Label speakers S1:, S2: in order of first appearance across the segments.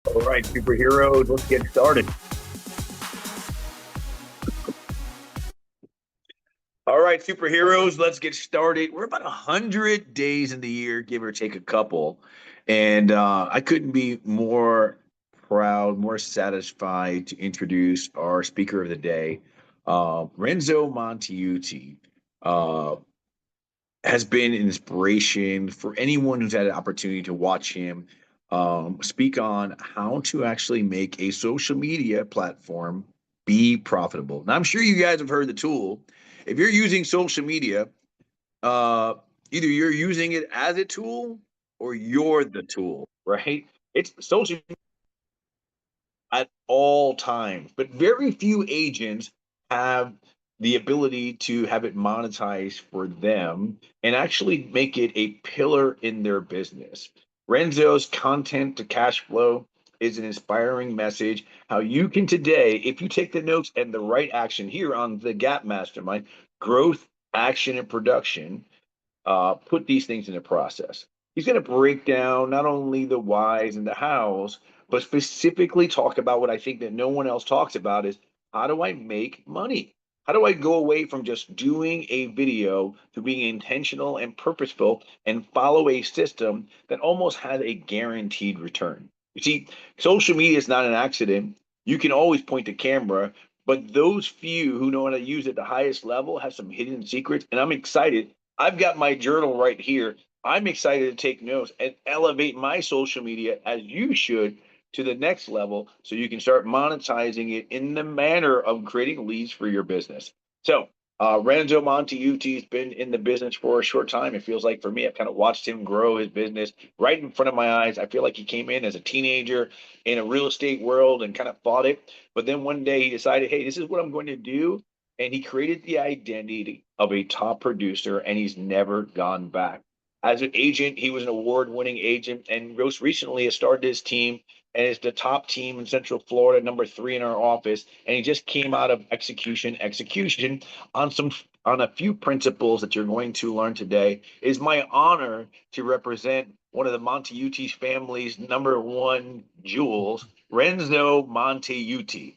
S1: All right, superheroes, let's get started. All right, superheroes, let's get started. We're about 100 days in the year, give or take a couple. And I couldn't be more proud, more satisfied to introduce our speaker of the day, Renzo Montiuti. Uh, has been an inspiration for anyone who's had an opportunity to watch him speak on how to actually make a social media platform be profitable. Now, I'm sure you guys have heard the tool. If you're using social media, uh, either you're using it as a tool or you're the tool, right? It's social at all times, but very few agents have the ability to have it monetized for them and actually make it a pillar in their business. Renzo's content to cash flow is an inspiring message how you can today, if you take the notes and the right action here on the Gap Mastermind, growth, action, and production, put these things into process. He's going to break down not only the whys and the hows, but specifically talk about what I think that no one else talks about is how do I make money? How do I go away from just doing a video to being intentional and purposeful and follow a system that almost has a guaranteed return? You see, social media is not an accident. You can always point the camera, but those few who know how to use it at the highest level have some hidden secrets. And I'm excited. I've got my journal right here. I'm excited to take notes and elevate my social media as you should to the next level so you can start monetizing it in the manner of creating leads for your business. So, Renzo Montiuti has been in the business for a short time. It feels like for me, I've kind of watched him grow his business right in front of my eyes. I feel like he came in as a teenager in a real estate world and kind of fought it. But then one day he decided, hey, this is what I'm going to do, and he created the identity of a top producer, and he's never gone back. As an agent, he was an award-winning agent, and most recently has started his team and is the top team in Central Florida, number 3 in our office. And he just came out of execution on a few principles that you're going to learn today. It is my honor to represent one of the Montiuti family's number 1 jewels, Renzo Montiuti.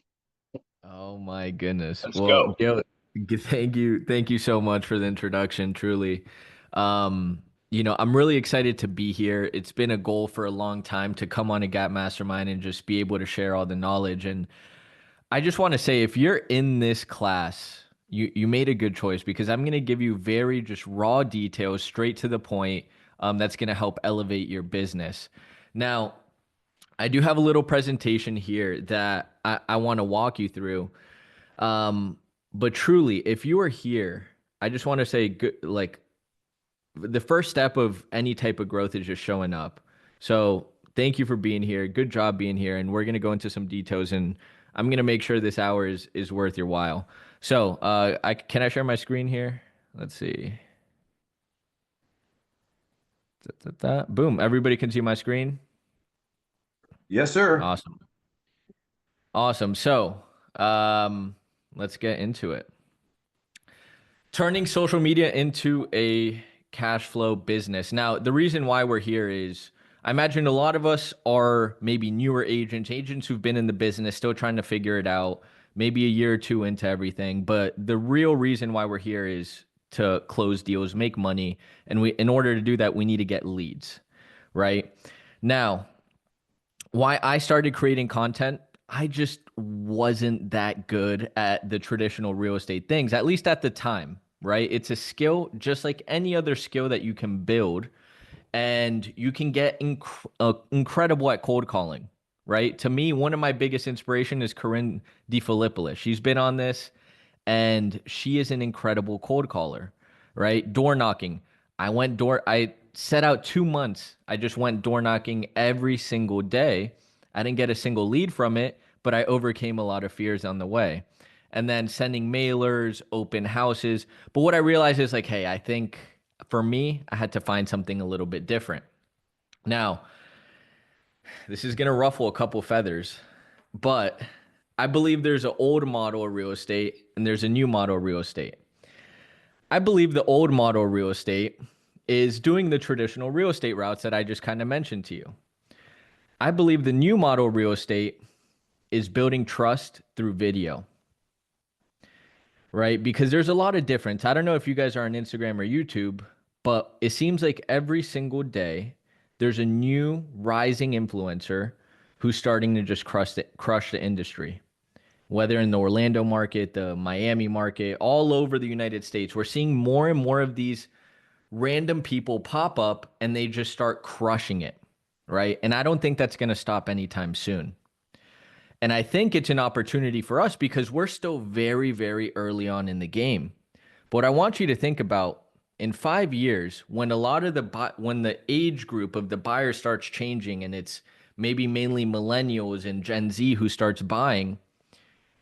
S2: Oh my goodness.
S1: Let's
S2: Well,
S1: go.
S2: Gil, thank you so much for the introduction, truly. I'm really excited to be here. It's been a goal for a long time to come on a Gap Mastermind and just be able to share all the knowledge. And I just want to say, if you're in this class, you made a good choice because I'm going to give you very just raw details, straight to the point, that's going to help elevate your business. Now, I do have a little presentation here that I want to walk you through. But truly, if you are here, I just want to say, good, like the first step of any type of growth is just showing up. So thank you for being here. Good job being here. And we're going to go into some details, and I'm going to make sure this hour is worth your while. So, can I share my screen here? Let's see. Boom. Everybody can see my screen.
S3: Yes, sir.
S2: Awesome. Awesome. So, let's get into it. Turning social media into a cash flow business. Now, the reason why we're here is I imagine a lot of us are maybe newer agents who've been in the business, still trying to figure it out, maybe a year or two into everything. But the real reason why we're here is to close deals, make money. And in order to do that, we need to get leads, right? Now, why I started creating content, I just wasn't that good at the traditional real estate things, at least at the time, right? It's a skill just like any other skill that you can build, and you can get incredible at cold calling, right? To me, one of my biggest inspiration is Corinne DeFilippolis. She's been on this, and she is an incredible cold caller, right? Door knocking. I set out 2 months. I just went door knocking every single day. I didn't get a single lead from it, but I overcame a lot of fears on the way. And then sending mailers, open houses. But what I realized is like, hey, I think for me, I had to find something a little bit different. Now, this is going to ruffle a couple feathers, but I believe there's an old model of real estate and there's a new model of real estate. I believe the old model of real estate is doing the traditional real estate routes that I just kind of mentioned to you. I believe the new model of real estate is building trust through video, right? Because there's a lot of difference. I don't know if you guys are on Instagram or YouTube, but it seems like every single day there's a new rising influencer who's starting to just crush the industry. Whether in the Orlando market, the Miami market, all over the United States, we're seeing more and more of these random people pop up and they just start crushing it, right? And I don't think that's going to stop anytime soon. And I think it's an opportunity for us because we're still very, very early on in the game. But what I want you to think about in 5 years, when a lot of when the age group of the buyer starts changing and it's maybe mainly millennials and Gen Z who starts buying,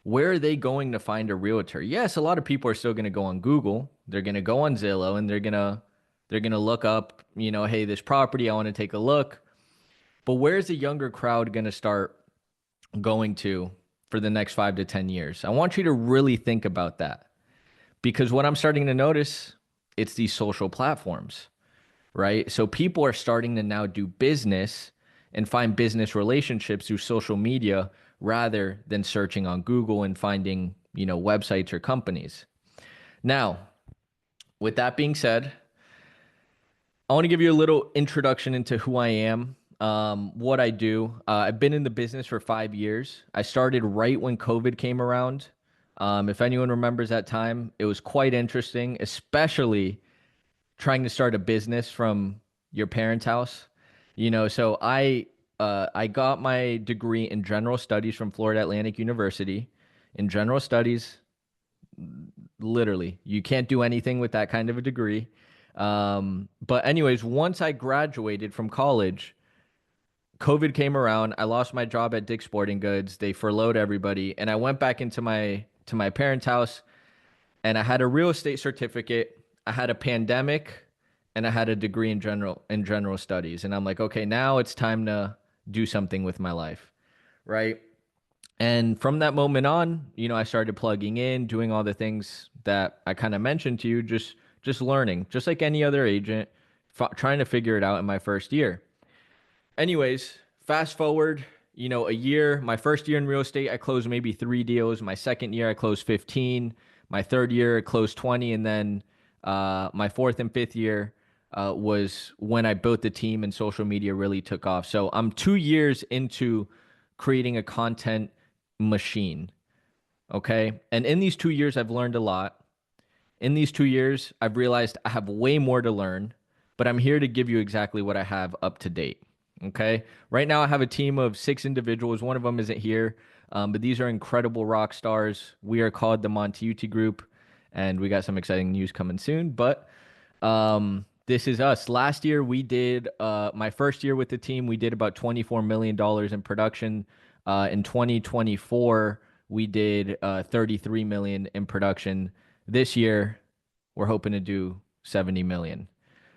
S2: where are they going to find a realtor? Yes, a lot of people are still going to go on Google. They're going to go on Zillow and they're going to look up, hey, this property, I want to take a look. But where's the younger crowd going to start going to for the next 5 to 10 years? I want you to really think about that, because what I'm starting to notice, it's these social platforms, right? So people are starting to now do business and find business relationships through social media rather than searching on Google and finding, websites or companies. Now, with that being said, I want to give you a little introduction into who I am, what I do. I've been in the business for 5 years. I started right when COVID came around. If anyone remembers that time, it was quite interesting, especially trying to start a business from your parents' house. So I got my degree in general studies from Florida Atlantic University. In general studies, literally, you can't do anything with that kind of a degree. But anyways, once I graduated from college, COVID came around. I lost my job at Dick's Sporting Goods. They furloughed everybody, and I went back into my parents' house, and I had a real estate certificate. I had a pandemic, and I had a degree in general studies. And I'm like, okay, now it's time to do something with my life, right? And from that moment on, I started plugging in, doing all the things that I kind of mentioned to you, just learning, just like any other agent, trying to figure it out in my first year. Anyways, fast forward, a year. My first year in real estate, I closed maybe 3 deals. My second year, I closed 15. My third year, I closed 20. And then my fourth and fifth year was when I built the team and social media really took off. So I'm 2 years into creating a content machine. Okay. And in these 2 years, I've learned a lot. In these 2 years, I've realized I have way more to learn, but I'm here to give you exactly what I have up to date. Okay. Right now, I have a team of 6 individuals. One of them isn't here, but these are incredible rock stars. We are called the Montiuti Group, and we got some exciting news coming soon. But this is us. Last year, we did my first year with the team. We did about $24 million in production. In 2024, we did 33 million in production. This year, we're hoping to do 70 million.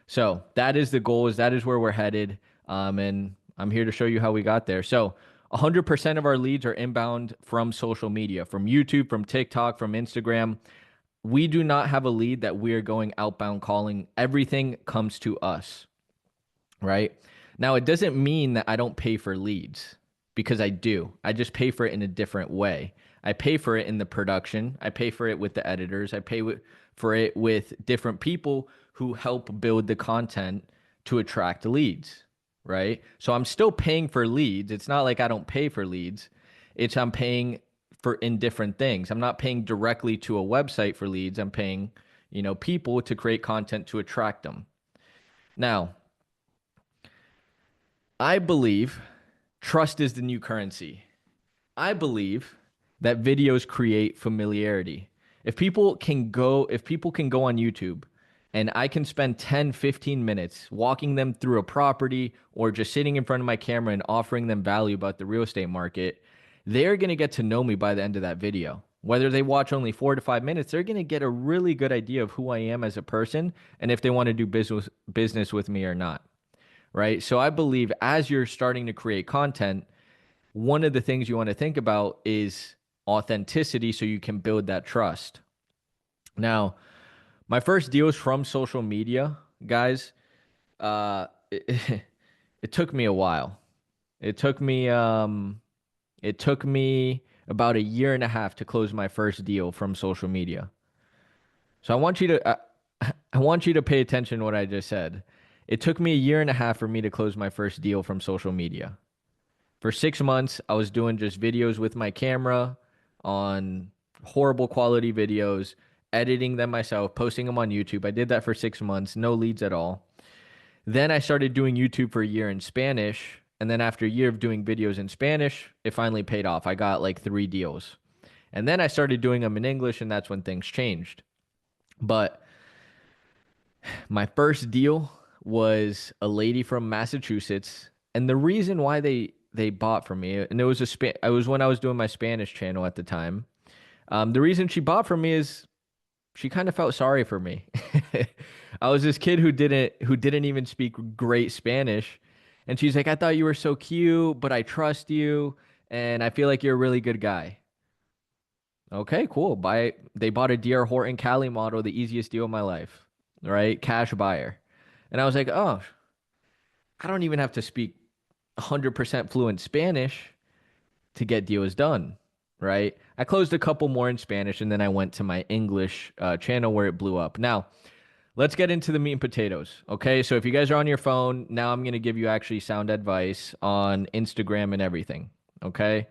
S2: So that is the goal. That is where we're headed. And I'm here to show you how we got there. So 100% of our leads are inbound from social media, from YouTube, from TikTok, from Instagram. We do not have a lead that we are going outbound calling. Everything comes to us, right? Now, it doesn't mean that I don't pay for leads, because I do. I just pay for it in a different way. I pay for it in the production. I pay for it with the editors. I pay for it with different people who help build the content to attract leads, right? So I'm still paying for leads. It's not like I don't pay for leads. I'm paying for in different things. I'm not paying directly to a website for leads. I'm paying, people to create content to attract them. Now, I believe trust is the new currency. I believe that videos create familiarity. If people can go on YouTube and I can spend 10, 15 minutes walking them through a property or just sitting in front of my camera and offering them value about the real estate market, they're going to get to know me by the end of that video. Whether they watch only 4 to 5 minutes, they're going to get a really good idea of who I am as a person and if they want to do business with me or not, right? So I believe as you're starting to create content, one of the things you want to think about is authenticity so you can build that trust. Now, my first deals from social media, guys, it took me a while. It took me about a year and a half to close my first deal from social media. So I want you to pay attention to what I just said. It took me a year and a half for me to close my first deal from social media. For 6 months, I was doing just videos with my camera on horrible quality videos, editing them myself, posting them on YouTube. I did that for 6 months, no leads at all. Then I started doing YouTube for a year in Spanish. And then after a year of doing videos in Spanish, it finally paid off. I got like 3 deals. And then I started doing them in English, and that's when things changed. But my first deal was a lady from Massachusetts, and the reason why they bought from me, and it was when I was doing my Spanish channel at the time. The reason she bought from me is she kind of felt sorry for me. I was this kid who didn't even speak great Spanish, and she's like, "I thought you were so cute, but I trust you, and I feel like you're a really good guy." Okay, cool. They bought a DR Horton Cali model, the easiest deal of my life, right? Cash buyer. And I was like, "Oh, I don't even have to speak 100% fluent Spanish to get deals done." Right? I closed a couple more in Spanish, and then I went to my English channel where it blew up. Now, let's get into the meat and potatoes. Okay, so if you guys are on your phone, now I'm going to give you actually sound advice on Instagram and everything. Okay,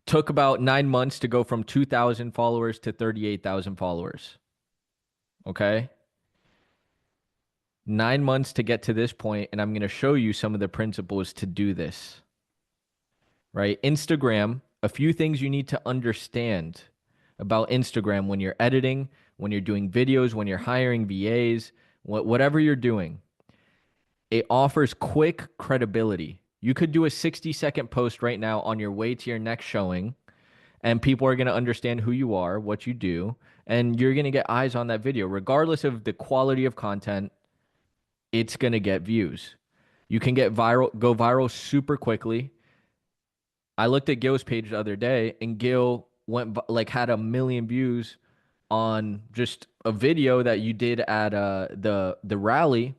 S2: took about 9 months to go from 2,000 followers to 38,000 followers. Okay, 9 months to get to this point, and I'm going to show you some of the principles to do this. Right? Instagram, a few things you need to understand about Instagram when you're editing, when you're doing videos, when you're hiring VAs, whatever you're doing. It offers quick credibility. You could do a 60-second post right now on your way to your next showing, and people are going to understand who you are, what you do, and you're going to get eyes on that video. Regardless of the quality of content, it's going to get views. You can go viral super quickly. I looked at Gil's page the other day, and Gil had 1 million views on just a video that you did at the rally.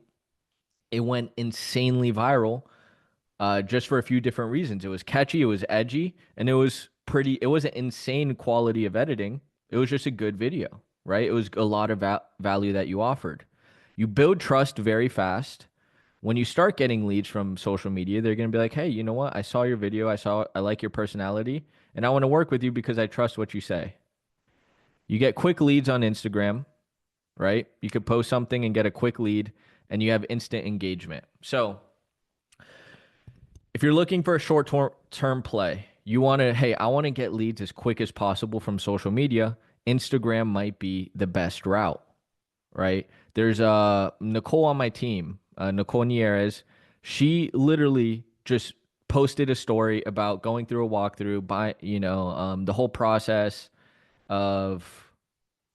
S2: It went insanely viral, just for a few different reasons. It was catchy, it was edgy, and it was pretty. It wasn't insane quality of editing. It was just a good video, right? It was a lot of value that you offered. You build trust very fast. When you start getting leads from social media, they're going to be like, "Hey, you know what? I saw your video. I like your personality, and I want to work with you because I trust what you say." You get quick leads on Instagram, right? You could post something and get a quick lead, and you have instant engagement. So if you're looking for a short-term play, I want to get leads as quick as possible from social media. Instagram might be the best route, right? There's Nicole on my team. Nicole Nieres, she literally just posted a story about going through a walkthrough the whole process of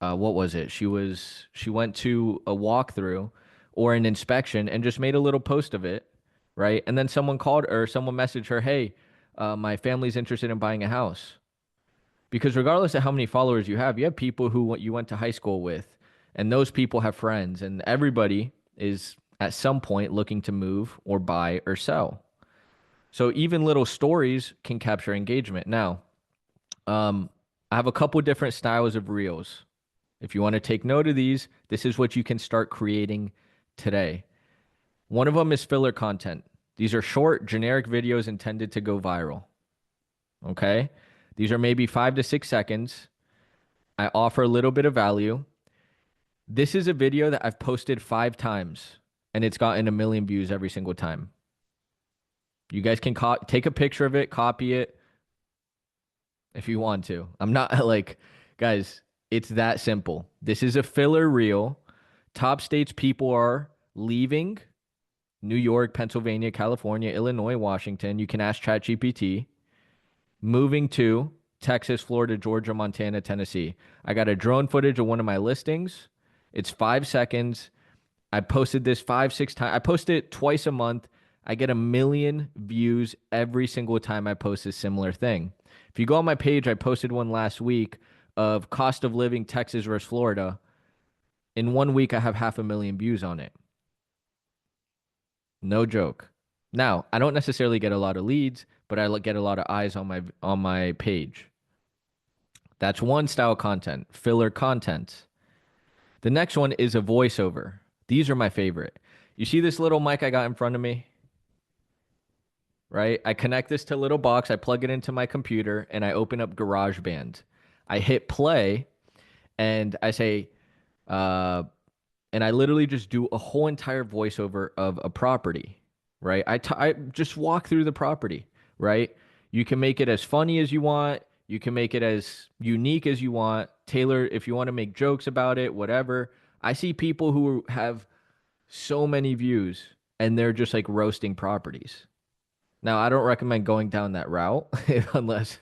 S2: what was it? She went to a walkthrough or an inspection and just made a little post of it, right? And then someone messaged her, "Hey, my family's interested in buying a house." Because regardless of how many followers you have people who you went to high school with, and those people have friends, and everybody is at some point looking to move or buy or sell. So even little stories can capture engagement. Now, I have a couple different styles of reels. If you want to take note of these, this is what you can start creating today. One of them is filler content. These are short, generic videos intended to go viral. Okay? These are maybe 5 to 6 seconds. I offer a little bit of value. This is a video that I've posted 5 times, and it's gotten 1 million views every single time. You guys can take a picture of it, copy it if you want to. I'm not guys, it's that simple. This is a filler reel. Top states people are leaving: New York, Pennsylvania, California, Illinois, Washington. You can ask ChatGPT. Moving to Texas, Florida, Georgia, Montana, Tennessee. I got a drone footage of one of my listings. It's 5 seconds. I posted this 5-6 times. I post it twice a month. I get 1 million views every single time I post a similar thing. If you go on my page, I posted one last week of cost of living Texas versus Florida. In 1 week, I have 500,000 views on it. No joke. Now, I don't necessarily get a lot of leads, but I get a lot of eyes on my page. That's one style of content, filler content. The next one is a voiceover. These are my favorite. You see this little mic I got in front of me, right? I connect this to a little box, I plug it into my computer, and I open up GarageBand. I hit play, and I say, and I literally just do a whole entire voiceover of a property, right? I just walk through the property, right? You can make it as funny as you want. You can make it as unique as you want. Tailor, if you want to make jokes about it, whatever. I see people who have so many views and they're just like roasting properties. Now, I don't recommend going down that route unless,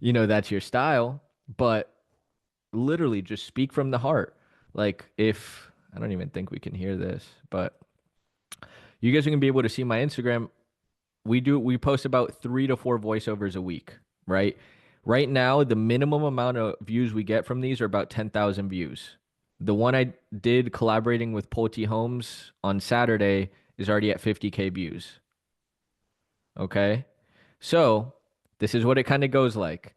S2: that's your style, but literally just speak from the heart. Like if I don't even think we can hear this, but you guys are gonna be able to see my Instagram. We post about 3 to 4 voiceovers a week, right? Right now, the minimum amount of views we get from these are about 10,000 views. The one I did collaborating with Pulte Homes on Saturday is already at 50K views. Okay. So this is what it kind of goes like.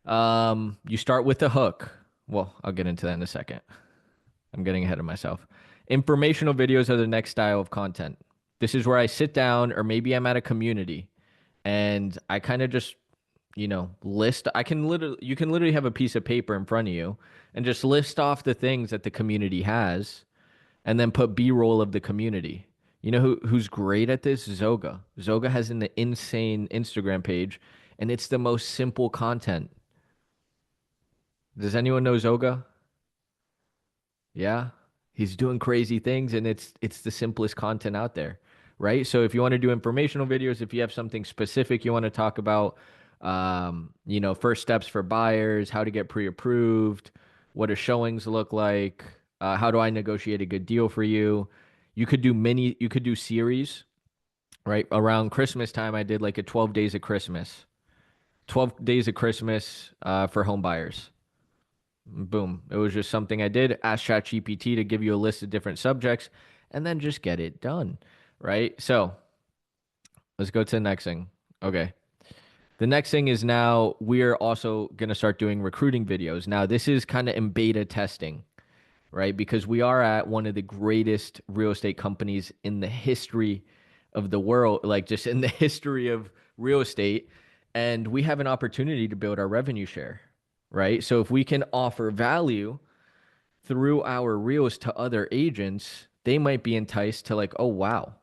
S2: You start with the hook. Well, I'll get into that in a second. I'm getting ahead of myself. Informational videos are the next style of content. This is where I sit down, or maybe I'm at a community and I kind of just, list. You can literally have a piece of paper in front of you and just list off the things that the community has and then put B-roll of the community. You know who's great at this? Zoga. Zoga has an insane Instagram page and it's the most simple content. Does anyone know Zoga? Yeah. He's doing crazy things and it's the simplest content out there, right? So if you want to do informational videos, if you have something specific you want to talk about, first steps for buyers, how to get pre-approved, what do showings look like, how do I negotiate a good deal for you? You could do series, right? Around Christmas time, I did like a 12 days of Christmas, 12 days of Christmas for home buyers. Boom. It was just something I did. Ask ChatGPT to give you a list of different subjects and then just get it done, right? So let's go to the next thing. Okay. The next thing is now we're also going to start doing recruiting videos. Now, this is kind of in beta testing, right? Because we are at one of the greatest real estate companies in the history of the world, like just in the history of real estate. And we have an opportunity to build our revenue share, right? So if we can offer value through our reels to other agents, they might be enticed to like, oh, wow,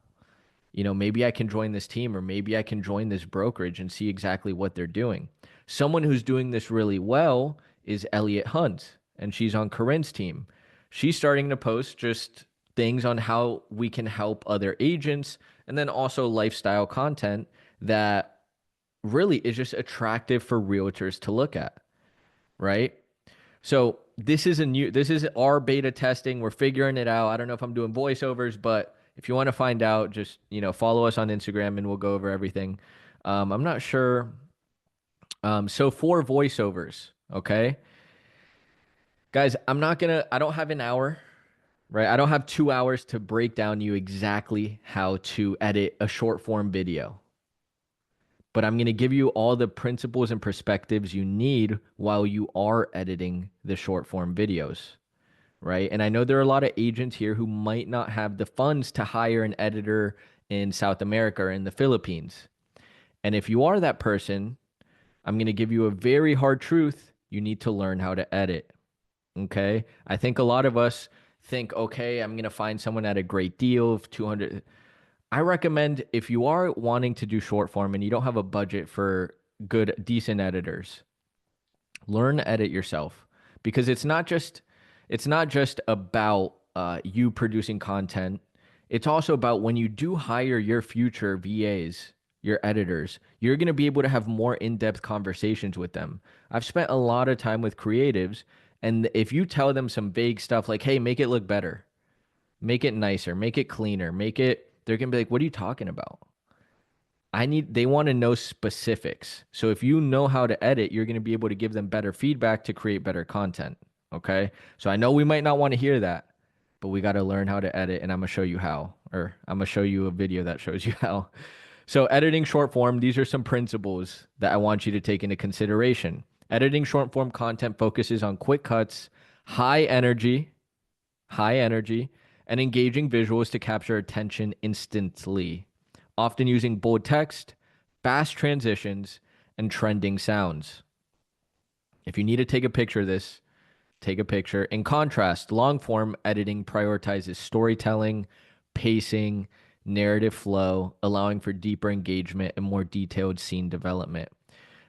S2: maybe I can join this team or maybe I can join this brokerage and see exactly what they're doing. Someone who's doing this really well is Elliot Hunt, and she's on Corinne's team. She's starting to post just things on how we can help other agents and then also lifestyle content that really is just attractive for realtors to look at, right? So this is our beta testing. We're figuring it out. I don't know if I'm doing voiceovers, but if you want to find out, just, follow us on Instagram and we'll go over everything. I'm not sure. So for voiceovers, okay, guys, I don't have an hour, right? I don't have 2 hours to break down you exactly how to edit a short form video. But I'm going to give you all the principles and perspectives you need while you are editing the short form videos, right? And I know there are a lot of agents here who might not have the funds to hire an editor in South America or in the Philippines. And if you are that person, I'm going to give you a very hard truth. You need to learn how to edit, okay? I think a lot of us think, okay, I'm going to find someone at a great deal of 200. I recommend if you are wanting to do short form and you don't have a budget for good, decent editors, learn to edit yourself, because it's not just about you producing content. It's also about when you do hire your future VAs, your editors, you're going to be able to have more in-depth conversations with them. I've spent a lot of time with creatives, and if you tell them some vague stuff like, hey, make it look better, make it nicer, make it cleaner, they're going to be like, what are you talking about? They want to know specifics. So if you know how to edit, you're going to be able to give them better feedback to create better content. Okay. So I know we might not want to hear that, but we got to learn how to edit, and I'm going to show you how. or I'm gonna show you a video that shows you how. So editing short form, these are some principles that I want you to take into consideration. Editing short form content focuses on quick cuts, high energy, and engaging visuals to capture attention instantly, often using bold text, fast transitions, and trending sounds. If you need to take a picture of this, take a picture. In contrast, long form editing prioritizes storytelling, pacing, narrative flow, allowing for deeper engagement and more detailed scene development.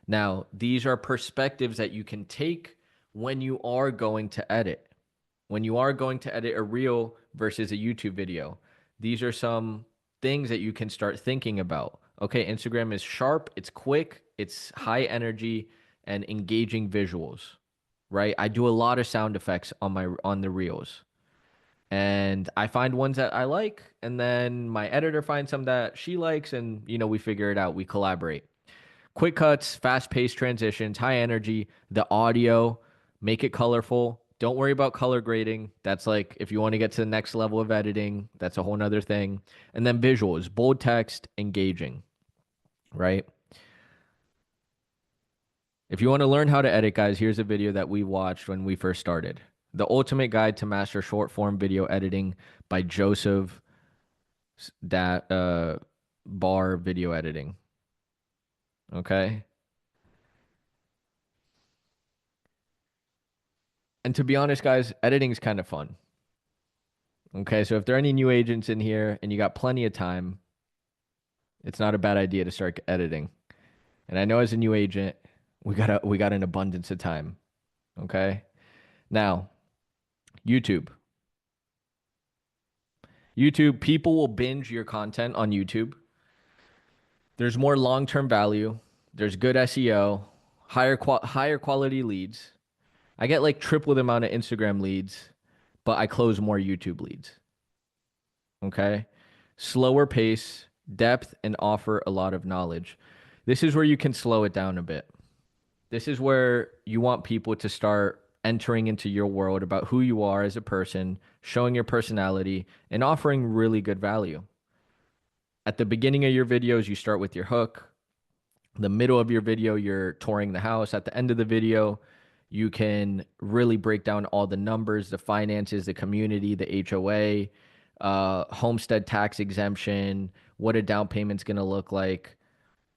S2: Now, these are perspectives that you can take when you are going to edit. When you are going to edit a reel versus a YouTube video, these are some things that you can start thinking about. Okay, Instagram is sharp, it's quick, it's high energy, and engaging visuals, right? I do a lot of sound effects on the reels. And I find ones that I like, and then my editor finds some that she likes, and we figure it out. We collaborate. Quick cuts, fast-paced transitions, high energy, the audio, make it colorful. Don't worry about color grading. That's like if you want to get to the next level of editing, that's a whole nother thing. And then visuals, bold text, engaging, right? If you want to learn how to edit, guys, here's a video that we watched when we first started. The Ultimate Guide to Master Short Form Video Editing by Joseph Barr Video Editing. Okay. And to be honest, guys, editing is kind of fun. Okay, so if there are any new agents in here and you got plenty of time, it's not a bad idea to start editing. And I know as a new agent, we got an abundance of time. Okay? Now, YouTube. People will binge your content on YouTube. There's more long-term value. There's good SEO, higher quality leads. I get like triple the amount of Instagram leads, but I close more YouTube leads. Okay? Slower pace, depth, and offer a lot of knowledge. This is where you can slow it down a bit. This is where you want people to start entering into your world about who you are as a person, showing your personality, and offering really good value. At the beginning of your videos, you start with your hook. The middle of your video, you're touring the house. At the end of the video, you can really break down all the numbers, the finances, the community, the HOA, homestead tax exemption, what a down payment's going to look like.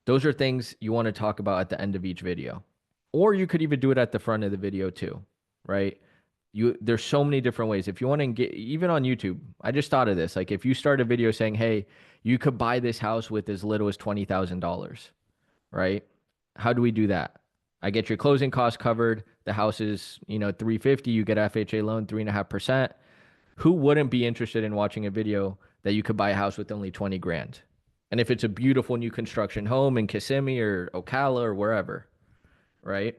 S2: Those are things you want to talk about at the end of each video. Or you could even do it at the front of the video too, right? There's so many different ways. If you want to get, even on YouTube, I just thought of this. Like if you start a video saying, hey, you could buy this house with as little as $20,000, right? How do we do that? I get your closing costs covered. The house is, $350. You get FHA loan, 3.5%. Who wouldn't be interested in watching a video that you could buy a house with only 20 grand? And if it's a beautiful new construction home in Kissimmee or Ocala or wherever, right?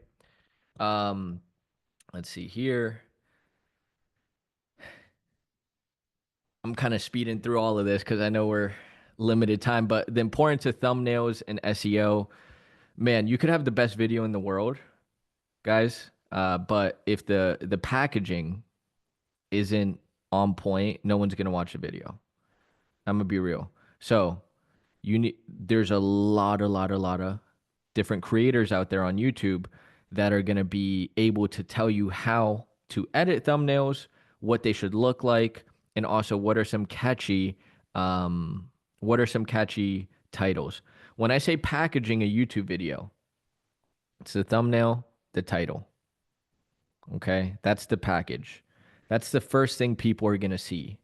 S2: Let's see here. I'm kind of speeding through all of this because I know we're limited time, but the importance of thumbnails and SEO, man, you could have the best video in the world, guys. But if the packaging isn't on point, no one's gonna watch the video. I'm gonna be real. So there's a lot of different creators out there on YouTube that are gonna be able to tell you how to edit thumbnails, what they should look like, and also what are some catchy titles. When I say packaging a YouTube video, it's the thumbnail, the title. Okay, that's the package. That's the first thing people are gonna see,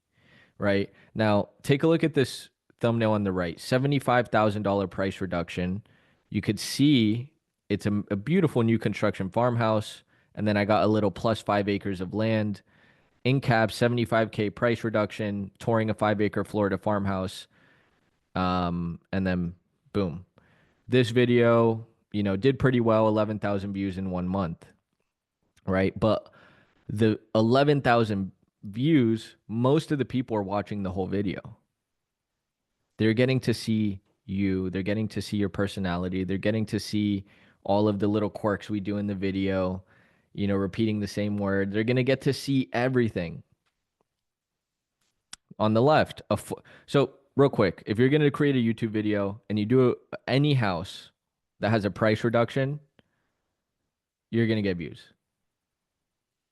S2: right? Now, take a look at this thumbnail on the right. $75,000 price reduction. You could see it's a beautiful new construction farmhouse, and then I got a little plus 5 acres of land. In caps, 75K price reduction, touring a 5-acre Florida farmhouse, and then boom. This video, did pretty well, 11,000 views in 1 month, right? But the 11,000 views, most of the people are watching the whole video. They're getting to see you. They're getting to see your personality. They're getting to see all of the little quirks we do in the video, repeating the same word. They're going to get to see everything. on the left. So real quick, if you're going to create a YouTube video and you do any house that has a price reduction, you're going to get views.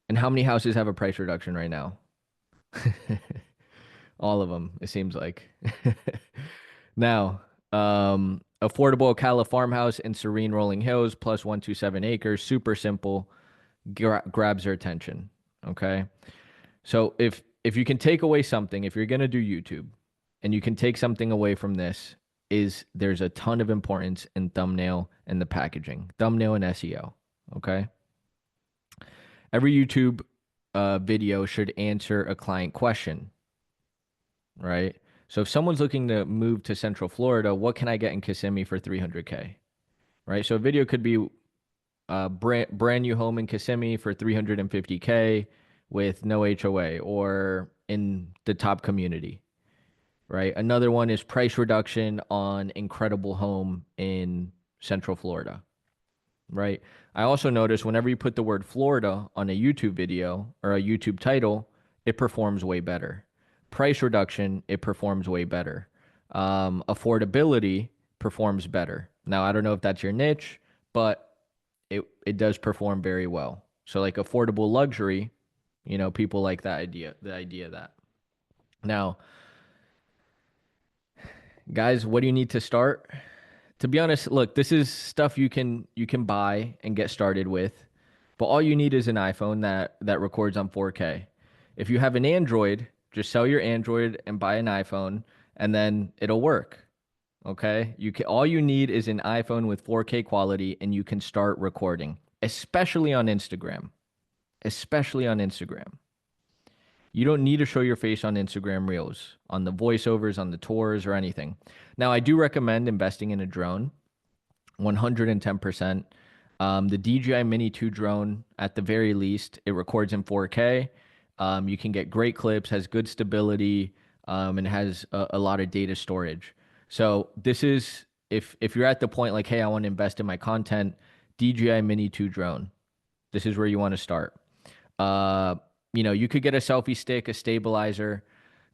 S2: And how many houses have a price reduction right now? All of them, it seems like. Now, affordable Ocala farmhouse in serene rolling hills, plus 127 acres, super simple, grabs their attention. Okay. So if you can take away something, if you're going to do YouTube and you can take something away from this, is there's a ton of importance in thumbnail and the packaging, thumbnail and SEO. Okay. Every YouTube video should answer a client question, right? So if someone's looking to move to Central Florida, what can I get in Kissimmee for 300K, right? So a video could be brand new home in Kissimmee for 350K with no HOA or in the top community, right? Another one is price reduction on incredible home in Central Florida, right? I also notice whenever you put the word Florida on a YouTube video or a YouTube title, it performs way better. Price reduction, it performs way better. Affordability performs better. Now, I don't know if that's your niche, but it does perform very well. So like affordable luxury, you know, people like that idea, the idea of that. Now, guys, what do you need to start? To be honest, look, this is stuff you can buy and get started with, but all you need is an iPhone that records on 4K. If you have an Android, just sell your Android and buy an iPhone, and then it'll work. Okay? All you need is an iPhone with 4K quality, and you can start recording, especially on Instagram. Especially on Instagram. You don't need to show your face on Instagram Reels, on the voiceovers, on the tours, or anything. Now, I do recommend investing in a drone, 110%. The DJI Mini 2 drone, at the very least, it records in 4K. You can get great clips, has good stability, and has a lot of data storage. So this is, if you're at the point like, hey, I want to invest in my content, DJI Mini 2 drone. This is where you want to start. You know, you could get a selfie stick, a stabilizer.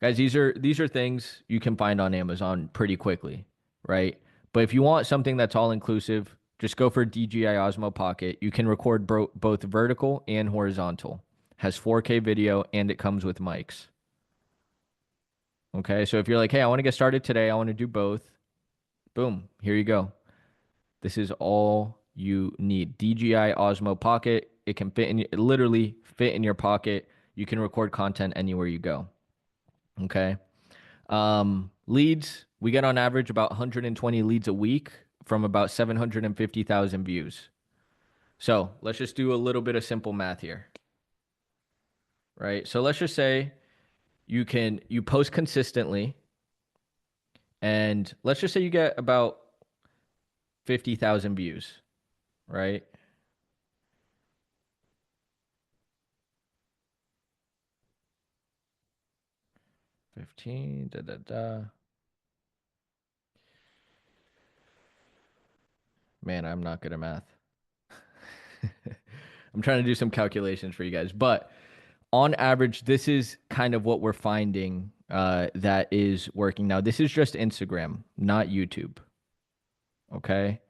S2: Guys, these are things you can find on Amazon pretty quickly, right? But if you want something that's all inclusive, just go for DJI Osmo Pocket. You can record both vertical and horizontal. Has 4K video and it comes with mics. Okay, so if you're like, hey, I want to get started today, I want to do both. Boom, here you go. This is all you need. DJI Osmo Pocket. It can literally fit in your pocket. You can record content anywhere you go. Okay. Leads, we get on average about 120 leads a week from about 750,000 views. So let's just do a little bit of simple math here. Right. So let's just say you post consistently, and let's just say you get about 50,000 views, right? Man, I'm not good at math. I'm trying to do some calculations for you guys, but on average, this is kind of what we're finding that is working. Now, this is just Instagram, not YouTube. Okay.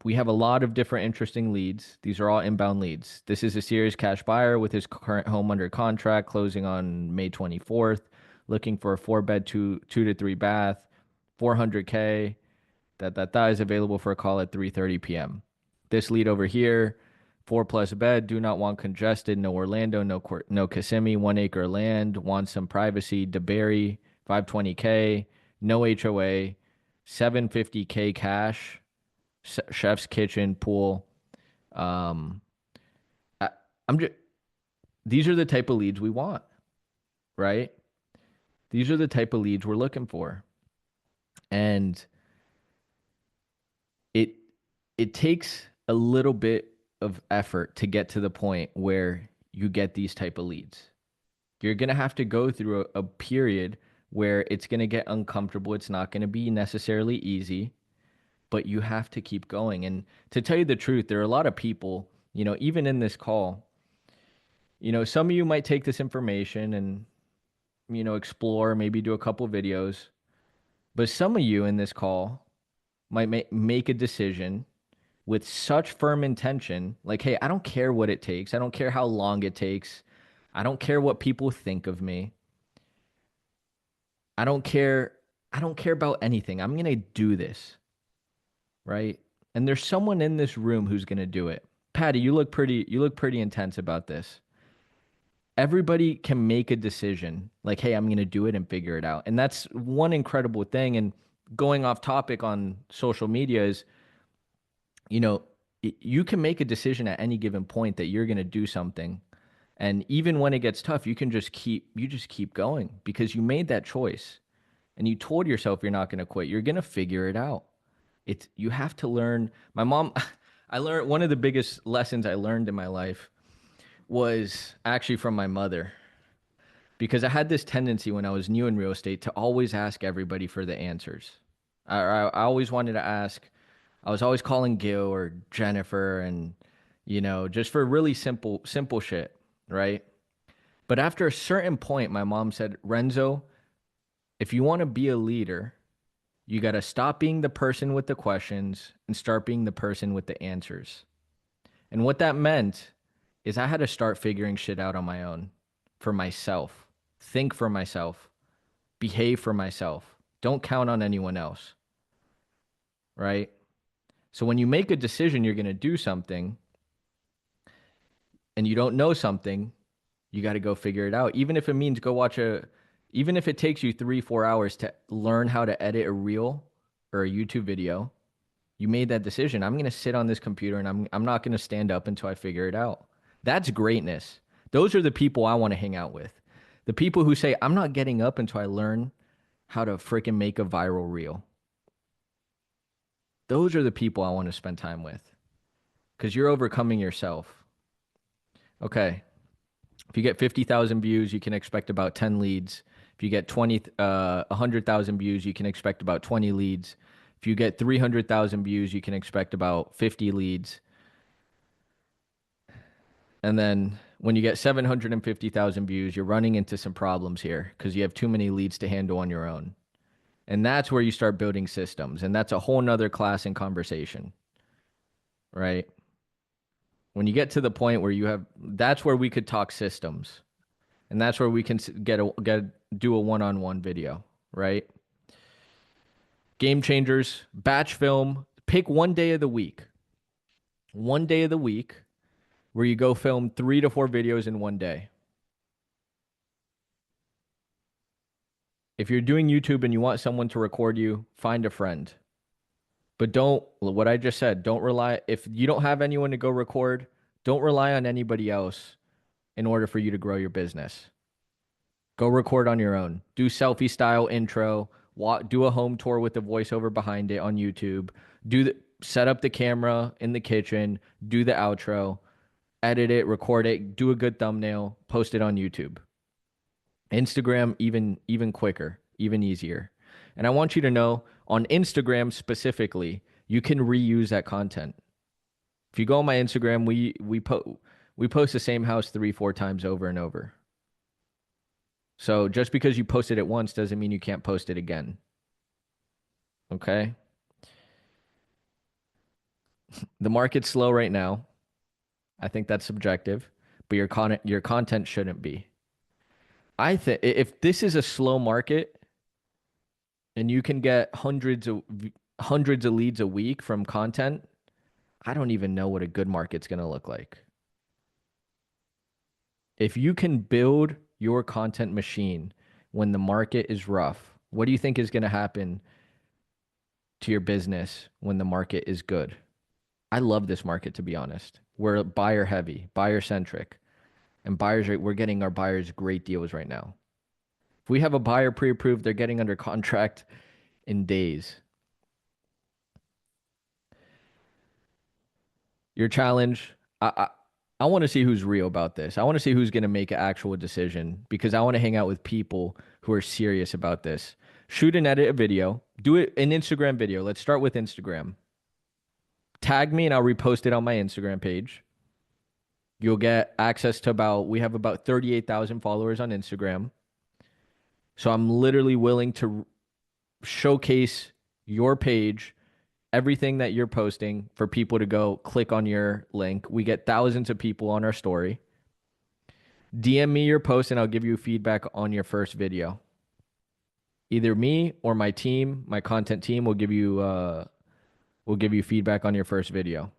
S2: We have a lot of different interesting leads. These are all inbound leads. This is a serious cash buyer with his current home under contract, closing on May 24th, looking for a 4-bed, 2 to 3 bath, 400K. That is available for a call at 3:30 p.m. This lead over here, 4+ bed, do not want congested, no Orlando, no Kissimmee, 1 acre land, wants some privacy, DeBerry, 520K, no HOA, 750K cash, chef's kitchen, pool. These are the type of leads we want, right? These are the type of leads we're looking for. And it takes a little bit of effort to get to the point where you get these type of leads. You're going to have to go through a period where it's going to get uncomfortable. It's not going to be necessarily easy, but you have to keep going. And to tell you the truth, there are a lot of people, you know, even in this call, you know, some of you might take this information and, explore, maybe do a couple videos. But some of you in this call might make a decision with such firm intention, like, hey, I don't care what it takes. I don't care how long it takes. I don't care what people think of me. I don't care. I don't care about anything. I'm going to do this. Right? And there's someone in this room who's going to do it. Patty, you look pretty intense about this. Everybody can make a decision like, hey, I'm going to do it and figure it out. And that's one incredible thing. And going off topic on social media is, you can make a decision at any given point that you're going to do something. And even when it gets tough, you just keep going because you made that choice and you told yourself you're not going to quit. You're going to figure it out. You have to learn. My mom, I learned one of the biggest lessons I learned in my life was actually from my mother, because I had this tendency when I was new in real estate to always ask everybody for the answers. I always wanted to ask. I was always calling Gil or Jennifer and, just for really simple shit, right? But after a certain point, my mom said, Renzo, if you want to be a leader, you got to stop being the person with the questions and start being the person with the answers. And what that meant is I had to start figuring shit out on my own for myself, think for myself, behave for myself. Don't count on anyone else, right? So when you make a decision, you're going to do something and you don't know something, you got to go figure it out. Even if it means even if it takes you 3-4 hours to learn how to edit a reel or a YouTube video, you made that decision. I'm going to sit on this computer and I'm not going to stand up until I figure it out. That's greatness. Those are the people I want to hang out with. The people who say, I'm not getting up until I learn how to freaking make a viral reel. Those are the people I want to spend time with because you're overcoming yourself. Okay. If you get 50,000 views, you can expect about 10 leads. If you get 100,000 views, you can expect about 20 leads. If you get 300,000 views, you can expect about 50 leads. And then when you get 750,000 views, you're running into some problems here because you have too many leads to handle on your own. And that's where you start building systems. And that's a whole nother class and conversation, right? When you get to the point where that's where we could talk systems. And that's where we can do a one-on-one video, right? Game changers, batch film, pick one day of the week. One day of the week where you go film 3 to 4 videos in one day. If you're doing YouTube and you want someone to record you, find a friend. But what I just said, if you don't have anyone to go record, don't rely on anybody else in order for you to grow your business. Go record on your own. Do selfie style intro, do a home tour with the voiceover behind it on YouTube. Set up the camera in the kitchen, do the outro, edit it, record it, do a good thumbnail, post it on YouTube. Instagram, even quicker, even easier. And I want you to know, on Instagram specifically, you can reuse that content. If you go on my Instagram, we post the same house 3-4 times over and over. So just because you posted it once doesn't mean you can't post it again. Okay? The market's slow right now. I think that's subjective, but your content shouldn't be. I think if this is a slow market and you can get hundreds of leads a week from content, I don't even know what a good market's going to look like. If you can build your content machine when the market is rough, what do you think is going to happen to your business when the market is good? I love this market, to be honest. We're buyer heavy, buyer centric, and we're getting our buyers great deals right now. If we have a buyer pre-approved, they're getting under contract in days. Your challenge, I want to see who's real about this. I want to see who's going to make an actual decision because I want to hang out with people who are serious about this. Shoot and edit a video. Do it an Instagram video. Let's start with Instagram. Tag me and I'll repost it on my Instagram page. You'll get access to we have about 38,000 followers on Instagram. So I'm literally willing to showcase your page, everything that you're posting for people to go click on your link. We get thousands of people on our story. DM me your post and I'll give you feedback on your first video. Either me or my team, my content team will give you feedback on your first video.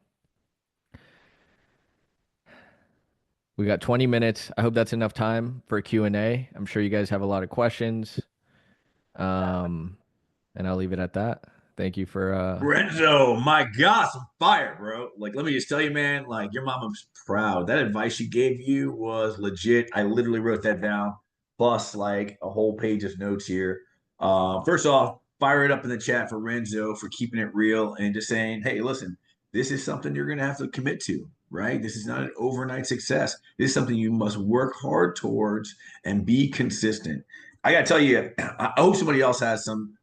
S2: We got 20 minutes. I hope that's enough time for a Q&A. I'm sure you guys have a lot of questions. And I'll leave it at that. Thank you for
S1: Renzo, my gosh, I'm fired, bro. Like, let me just tell you, man, like your mama was proud. That advice she gave you was legit. I literally wrote that down, plus like a whole page of notes here. First off, fire it up in the chat for Renzo for keeping it real and just saying, hey, listen, this is something you're gonna have to commit to, right? This is not an overnight success. This is something you must work hard towards and be consistent. I gotta tell you, I hope somebody else has some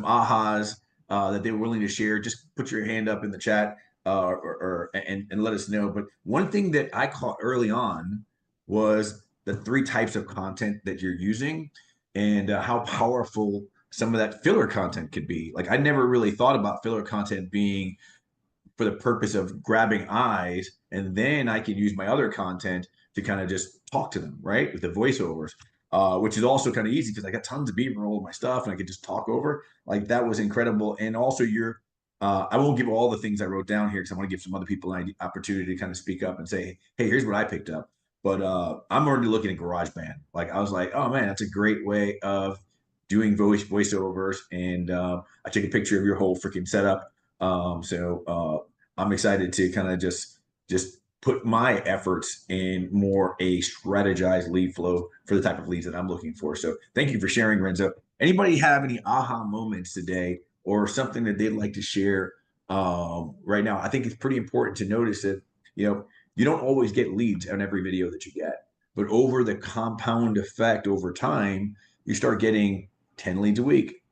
S1: ahas that they were willing to share. Just put your hand up in the chat and let us know. But one thing that I caught early on was the three types of content that you're using and how powerful some of that filler content could be. Like I never really thought about filler content being for the purpose of grabbing eyes, and then I can use my other content to kind of just talk to them, right, with the voiceovers, which is also kind of easy because I got tons of B-roll of my stuff and I could just talk over. Like that was incredible, and also I won't give all the things I wrote down here because I want to give some other people an opportunity to kind of speak up and say, hey, here's what I picked up. But I'm already looking at GarageBand. Like I was like, oh man, that's a great way of doing voiceovers, and I took a picture of your whole freaking setup. I'm excited to kind of just put my efforts in more a strategized lead flow for the type of leads that I'm looking for. So thank you for sharing, Renzo. Anybody have any aha moments today or something that they'd like to share right now? I think it's pretty important to notice that, you don't always get leads on every video that you get, but over the compound effect over time, you start getting 10 leads a week,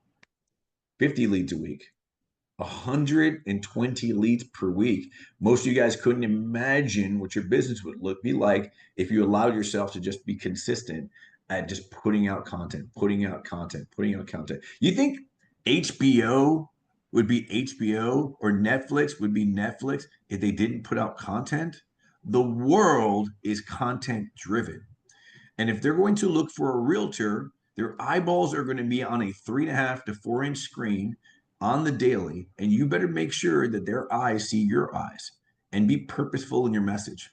S1: 50 leads a week, 120 leads per week. Most of you guys couldn't imagine what your business would be like if you allowed yourself to just be consistent at just putting out content, putting out content, putting out content. You think HBO would be HBO or Netflix would be Netflix if they didn't put out content? The world is content driven. And if they're going to look for a realtor, their eyeballs are going to be on a 3.5 to 4 inch screen on the daily. And you better make sure that their eyes see your eyes and be purposeful in your message.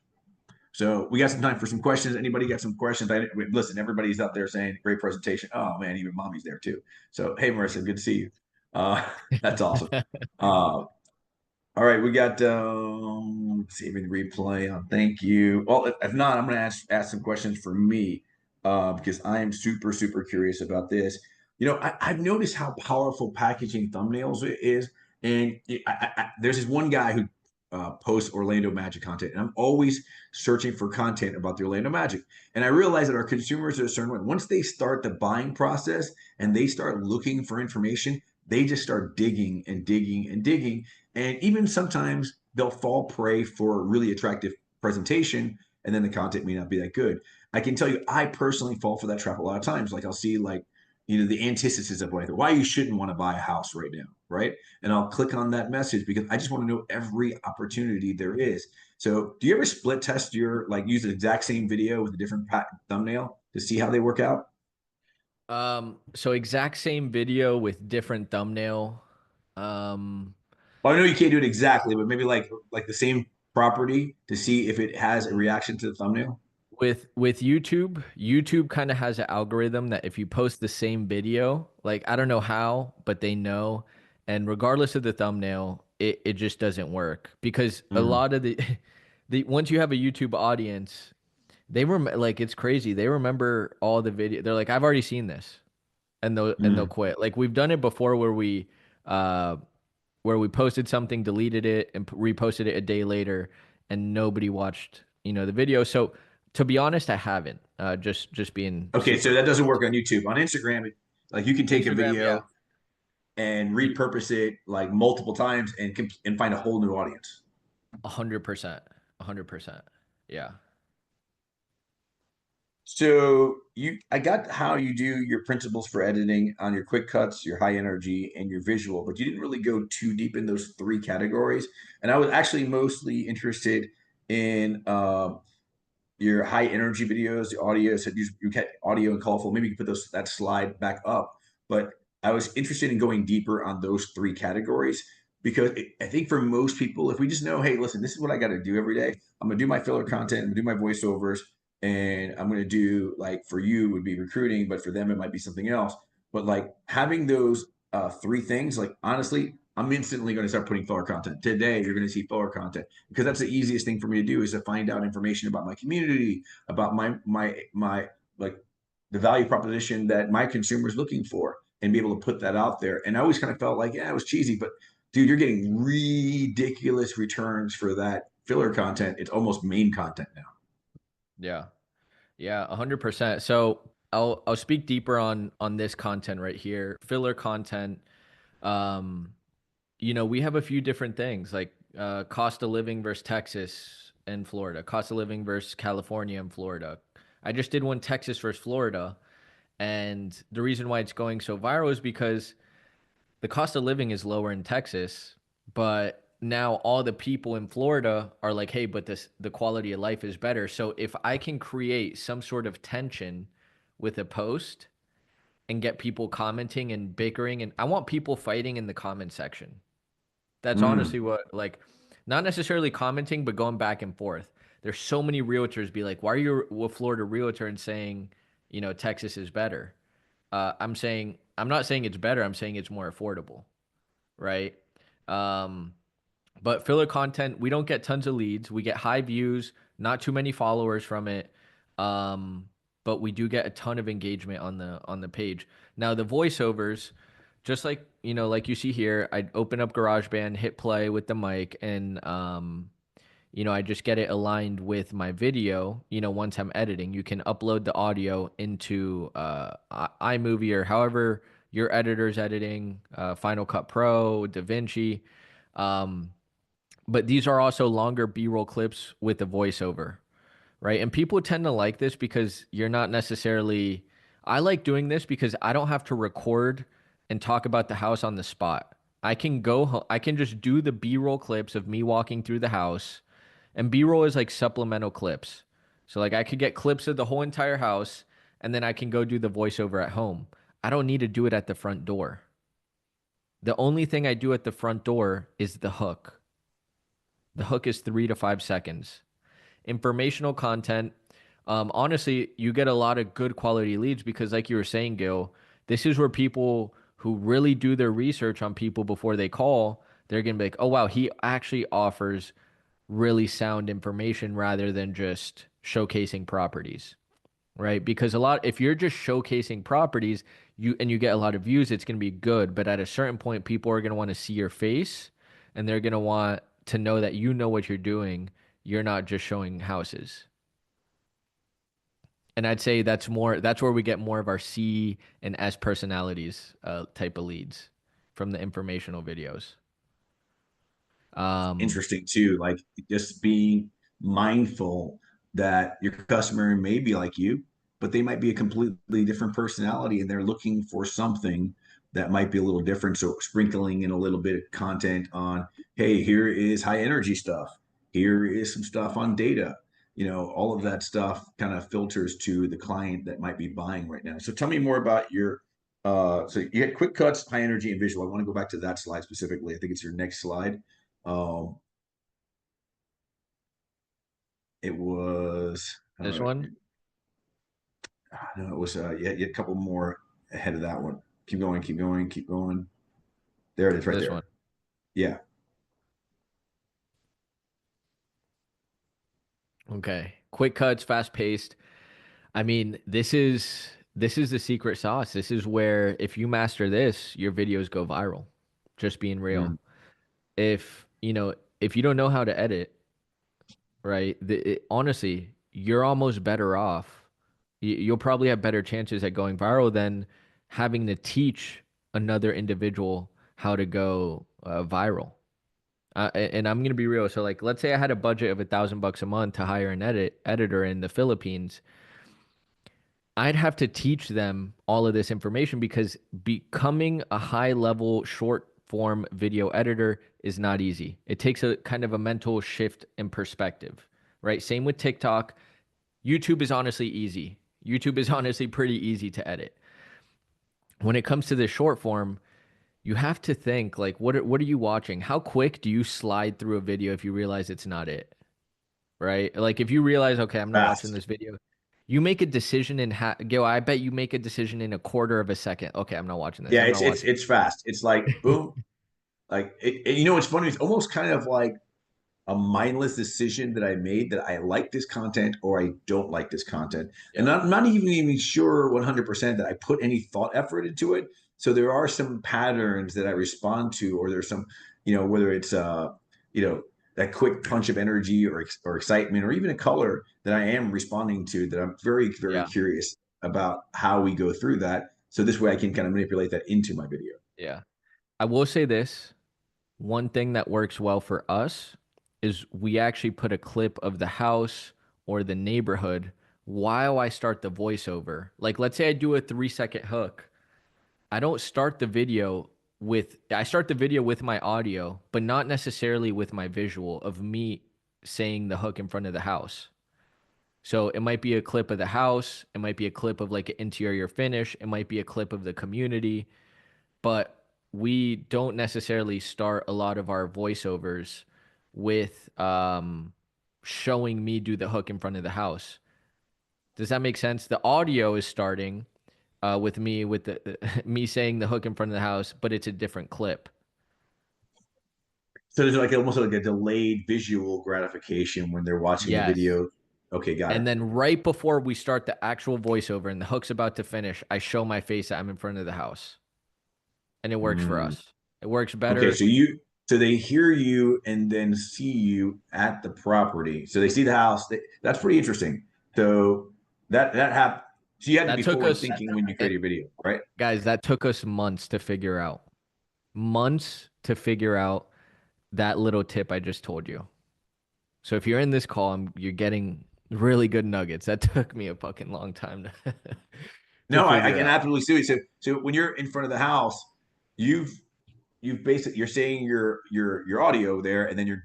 S1: So we got some time for some questions. Anybody got some questions? Listen, everybody's out there saying great presentation. Oh man, even mommy's there too. So hey, Marissa, good to see you. That's awesome. All right, we got saving replay on. Thank you. Well, if not, I'm going to ask some questions for me because I am super curious about this. I've noticed how powerful packaging thumbnails is, and there's this one guy who posts Orlando Magic content, and I'm always searching for content about the Orlando Magic. And I realize that our consumers are a certain way. Once they start the buying process and they start looking for information, they just start digging and digging and digging. And even sometimes they'll fall prey for a really attractive presentation, and then the content may not be that good. I can tell you, I personally fall for that trap a lot of times. Like I'll see the antithesis of why you shouldn't want to buy a house right now, right? And I'll click on that message because I just want to know every opportunity there is. So do you ever split test use the exact same video with a different thumbnail to see how they work out?
S2: So exact same video with different thumbnail.
S1: Well, I know you can't do it exactly, but maybe like the same property to see if it has a reaction to the thumbnail.
S2: With YouTube kind of has an algorithm that if you post the same video, like I don't know how, but they know, and regardless of the thumbnail, it just doesn't work because a lot of the once you have a YouTube audience, they like it's crazy. They remember all the video. They're like, I've already seen this, and they'll quit. Like we've done it before where we posted something, deleted it, and reposted it a day later, and nobody watched the video. So to be honest, I haven't. Just being
S1: okay. So that doesn't work on YouTube. On Instagram, like you can take a video and repurpose it like multiple times and find a whole new audience.
S2: 100%, 100%. Yeah.
S3: So I got how you do your principles for editing on your quick cuts, your high energy, and your visual, but you didn't really go too deep in those three categories. And I was actually mostly interested in your high energy videos, the audio. So you get audio and colorful. Maybe you can put that slide back up. But I was interested in going deeper on those three categories because I think for most people, if we just know, hey, listen, this is what I got to do every day. I'm gonna do my filler content, I'm gonna do my voiceovers, and I'm gonna do, like, for you would be recruiting, but for them it might be something else. But like having those three things, like honestly, I'm instantly going to start putting filler content. Today, you're going to see filler content because that's the easiest thing for me to do is to find out information about my community, about my like the value proposition that my consumer is looking for, and be able to put that out there. And I always kind of felt like, yeah, it was cheesy, but dude, you're getting ridiculous returns for that filler content. It's almost main content now.
S2: Yeah. Yeah, 100%. So I'll speak deeper on this content right here. Filler content. Um, we have a few different things like cost of living versus Texas and Florida, cost of living versus California and Florida. I just did one Texas versus Florida, and the reason why it's going so viral is because the cost of living is lower in Texas, but now all the people in Florida are like, hey, but the quality of life is better. So if I can create some sort of tension with a post and get people commenting and bickering, and I want people fighting in the comment section. That's
S3: Mm.
S2: honestly what, like, not necessarily commenting, but going back and forth. There's so many realtors be like, why are you a Florida realtor and saying, Texas is better? I'm not saying it's better. I'm saying it's more affordable, right? Um, but filler content, we don't get tons of leads. We get high views, not too many followers from it. Um, but we do get a ton of engagement on the page. Now the voiceovers, just like like you see here, I'd open up GarageBand, hit play with the mic, and I just get it aligned with my video. Once I'm editing, you can upload the audio into iMovie or however your editor's editing, Final Cut Pro, DaVinci. Um, but these are also longer B-roll clips with the voiceover, right? And people tend to like this because you're not necessarily. I like doing this because I don't have to record and talk about the house on the spot. I can just do the B-roll clips of me walking through the house, and B-roll is like supplemental clips. So like I could get clips of the whole entire house, and then I can go do the voiceover at home. I don't need to do it at the front door. The only thing I do at the front door is the hook. The hook is 3 to 5 seconds. Informational content. Honestly, you get a lot of good quality leads because, like you were saying, Gil, this is where people who really do their research on people before they call, they're going to be like, oh, wow, he actually offers really sound information rather than just showcasing properties, right? Because if you're just showcasing properties, you get a lot of views, it's going to be good. But at a certain point, people are going to want to see your face, and they're going to want to know that you know what you're doing. You're not just showing houses. And I'd say that's where we get more of our C and S personalities type of leads from the informational videos.
S3: Interesting too, like just being mindful that your customer may be like you, but they might be a completely different personality and they're looking for something that might be a little different. So sprinkling in a little bit of content on, hey, here is high energy stuff, here is some stuff on data, all of that stuff kind of filters to the client that might be buying right now. So tell me more about your so you get quick cuts, high energy, and visual. I want to go back to that slide specifically. I think it's your next slide. um, it was
S2: This one,
S3: no, it was you had a couple more ahead of that one. Keep going, keep going, keep going. There it is, right
S2: this one.
S3: there. Yeah.
S2: Okay. Quick cuts, fast paced. I mean, this is the secret sauce. This is where if you master this, your videos go viral. Just being real.
S3: Mm.
S2: If you don't know how to edit, right? Honestly, you're almost better off. You'll probably have better chances at going viral than having to teach another individual how to go viral. And I'm gonna be real. So like, let's say I had a budget of $1,000 a month to hire an editor in the Philippines. I'd have to teach them all of this information because becoming a high level short form video editor is not easy. It takes a kind of a mental shift in perspective, right? Same with TikTok. YouTube is honestly easy. YouTube is honestly pretty easy to edit. When it comes to the short form, you have to think like what are you watching? How quick do you slide through a video if you realize it's not it? Right? Like if you realize, okay, I'm not watching
S3: Fast.
S2: this video, you make a decision in Gil, I bet you make a decision in a quarter of a second. Okay, I'm not watching this.
S3: Yeah,
S2: I'm not watching.
S3: it's fast. It's like boom. Like you know, it's funny. It's almost kind of like a mindless decision that I made that I like this content or I don't like this content. And
S2: Yep.
S3: I'm not even sure 100% that I put any thought effort into it. So there are some patterns that I respond to, or there's some, you know, whether it's, you know, that quick punch of energy or excitement or even a color that I am responding to that I'm very, very
S2: Yeah.
S3: curious about how we go through that. So this way I can kind of manipulate that into my video.
S2: Yeah. I will say this. One thing that works well for us is we actually put a clip of the house or the neighborhood while I start the voiceover. Like, let's say I do a 3-second hook. I don't start the video I start the video with my audio, but not necessarily with my visual of me saying the hook in front of the house. So it might be a clip of the house, it might be a clip of like an interior finish, it might be a clip of the community, but we don't necessarily start a lot of our voiceovers with showing me do the hook in front of the house. Does that make sense? The audio is starting with me with the me saying the hook in front of the house, but it's a different clip.
S3: So there's like almost like a delayed visual gratification when they're watching the
S2: Yes.
S3: video. Okay, got it.
S2: And then right before we start the actual voiceover and the hook's about to finish, I show my face that I'm in front of the house. And it works for
S3: Mm.
S2: us. It works
S3: Okay,
S2: better.
S3: so they hear you and then see you at the property. So they see the house. That's pretty interesting. So that happened. So you had to
S2: That
S3: be
S2: took
S3: forward
S2: us,
S3: thinking when you create your video, right?
S2: guys, that took us months to figure out. Months to figure out that little tip I just told you. So if you're in this call, you're getting really good nuggets. That took me a fucking long time to to
S3: No, I
S2: figure
S3: can
S2: out.
S3: absolutely see it. So when you're in front of the house, you've you've basically you're saying your audio there, and then you're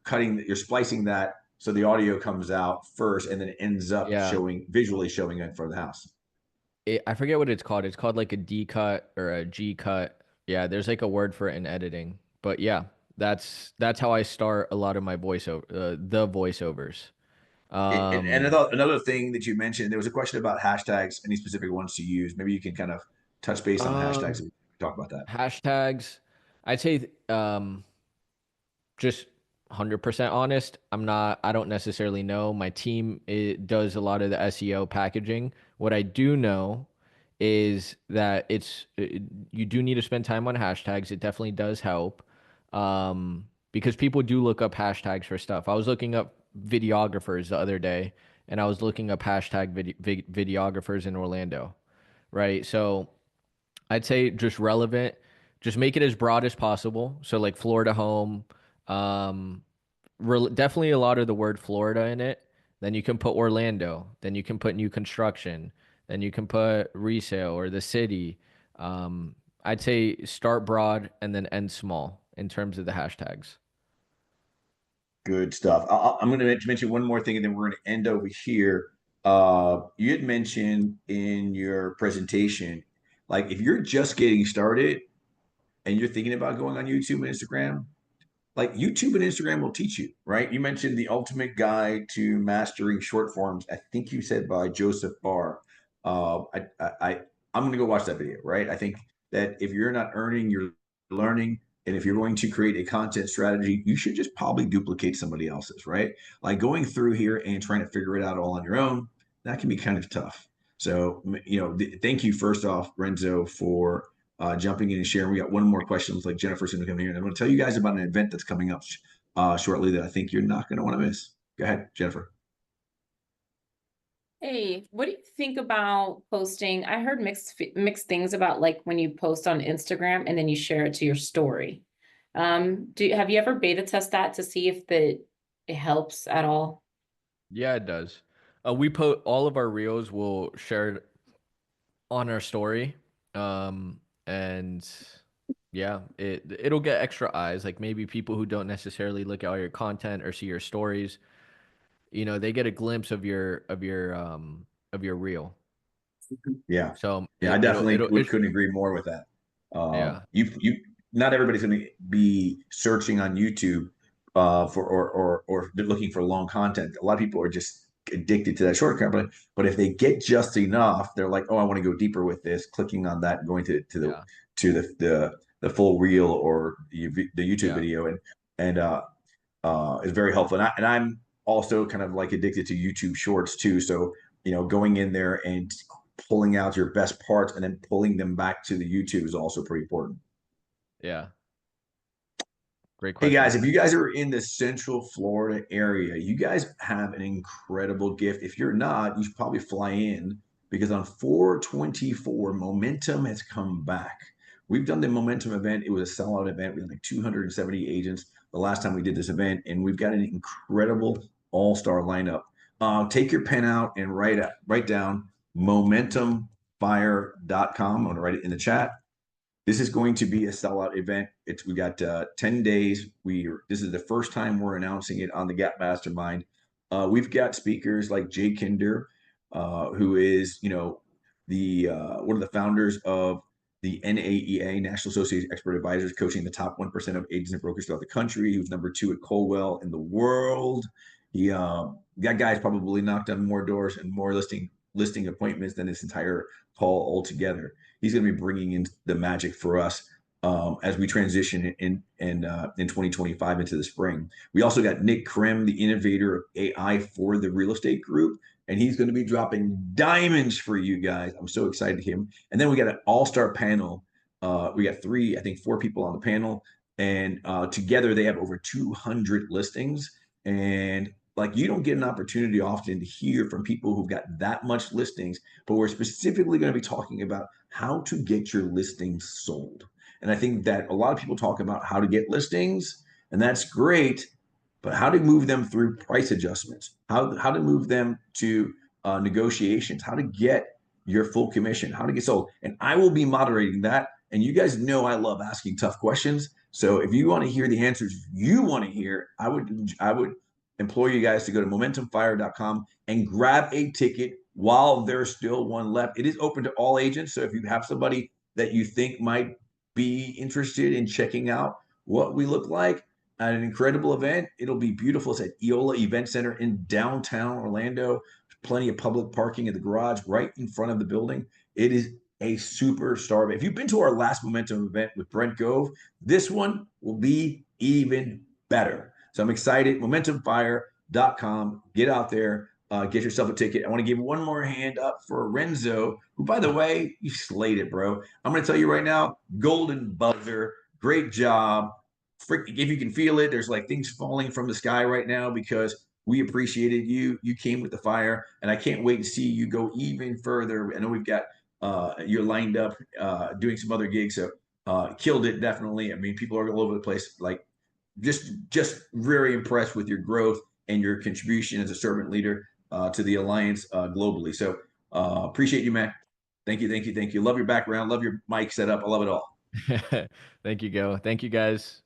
S3: cutting you're splicing that so the audio comes out first, and then it ends up
S2: Yeah.
S3: showing visually showing in front of the house.
S2: I forget what it's called. It's called like a D cut or a G cut. Yeah, there's like a word for it in editing. But yeah, that's how I start a lot of my voiceover the voiceovers.
S3: And I
S2: Um
S3: thought another thing that you mentioned, there was a question about hashtags, any specific ones to use. Maybe you can kind of touch base on hashtags
S2: um
S3: and talk about that.
S2: hashtags. I'd say just 100% honest, I don't necessarily know. My team does a lot of the SEO packaging. What I do know is that you do need to spend time on hashtags. It definitely does help. Because people do look up hashtags for stuff. I was looking up videographers the other day and I was looking up hashtag videographers in Orlando, right? So I'd say just relevant, just make it as broad as possible. So like Florida home, um, definitely a lot of the word Florida in it. Then you can put Orlando. Then you can put new construction. Then you can put resale or the city. I'd say start broad and then end small in terms of the hashtags.
S3: Good stuff. I'm going to mention one more thing, and then we're going to end over here. You had mentioned in your presentation, like if you're just getting started and you're thinking about going on YouTube and Instagram, like YouTube and Instagram will teach you, right? You mentioned the ultimate guide to mastering short forms. I think you said by Joseph Barr. I'm going to go watch that video, right? I think that if you're not earning, you're learning. And if you're going to create a content strategy, you should just probably duplicate somebody else's, right? Like going through here and trying to figure it out all on your own, that can be kind of tough. So, you know, thank you first off, Renzo, for jumping in and sharing. We got one more question. Like Jennifer's going to come here, and I'm going to tell you guys about an event that's coming up shortly that I think you're not going to want to miss. Go ahead, Jennifer.
S4: Hey, what do you think about posting? I heard mixed things about like when you post on Instagram and then you share it to your story. Have you ever beta test that to see if it helps at all?
S2: Yeah, it does. We put all of our reels. We'll share on our story. And yeah, it'll get extra eyes. Like maybe people who don't necessarily look at all your content or see your stories, you know, they get a glimpse of your reel.
S3: Yeah.
S2: So
S3: Yeah, I
S2: it'll
S3: definitely
S2: it's
S3: couldn't agree more with that.
S2: yeah,
S3: You not everybody's going to be searching on YouTube for or looking for long content. A lot of people are just addicted to that shortcut, but if they get just enough, they're like, oh, I want to go deeper with this, clicking on that and going
S2: yeah,
S3: to the full reel or the YouTube
S2: yeah,
S3: video, and is very helpful. And I'm also kind of like addicted to YouTube Shorts too. So, you know, going in there and pulling out your best parts and then pulling them back to the YouTube is also pretty important.
S2: yeah. Great
S3: Hey
S2: question.
S3: guys, if you guys are in the Central Florida area, you guys have an incredible gift. If you're not, you should probably fly in because on 4/24, Momentum has come back. We've done the Momentum event. It was a sellout event. We had like 270 agents the last time we did this event, and we've got an incredible all-star lineup. Take your pen out and write down momentumfire.com. I'm going to write it in the chat. This is going to be a sellout event. We got 10 days. This is the first time we're announcing it on the Gap Mastermind. We've got speakers like Jay Kinder, who is, you know, the one of the founders of the NAEA, National Association of Expert Advisors, coaching the top 1% of agents and brokers throughout the country. He was #2 at Colwell in the world. That guy's probably knocked on more doors and more listing appointments than his entire call altogether. He's going to be bringing in the magic for us as we transition in 2025 into the spring. We also got Nick Krim, the innovator of AI for the real estate group, and he's going to be dropping diamonds for you guys. I'm so excited to him. And then we got an all-star panel. We got four people on the panel, and together they have over 200 listings. And like you don't get an opportunity often to hear from people who've got that much listings, but we're specifically going to be talking about how to get your listings sold. And I think that a lot of people talk about how to get listings, and that's great, but how to move them through price adjustments, how to move them to negotiations, how to get your full commission, how to get sold. And I will be moderating that. And you guys know I love asking tough questions. So if you want to hear the answers you want to hear, I would implore you guys to go to momentumfire.com and grab a ticket while there's still one left. It is open to all agents. So if you have somebody that you think might be interested in checking out what we look like at an incredible event, it'll be beautiful. It's at Eola Event Center in downtown Orlando. Plenty of public parking in the garage right in front of the building. It is a superstar event. If you've been to our last Momentum event with Brent Gove, this one will be even better. So I'm excited. MomentumFire.com. Get out there. Get yourself a ticket. I want to give one more hand up for Renzo, who, by the way, you slayed it, bro. I'm going to tell you right now, golden buzzer. Great job. If you can feel it, there's like things falling from the sky right now because we appreciated you. You came with the fire, and I can't wait to see you go even further. I know we've got you're lined up doing some other gigs, so killed it definitely. I mean, people are all over the place. Like, just very impressed with your growth and your contribution as a servant leader to the alliance globally. So appreciate you, man. Thank you, thank you, thank you. Love your background. Love your mic setup. I love it all.
S2: Thank you, Go. Thank you, guys.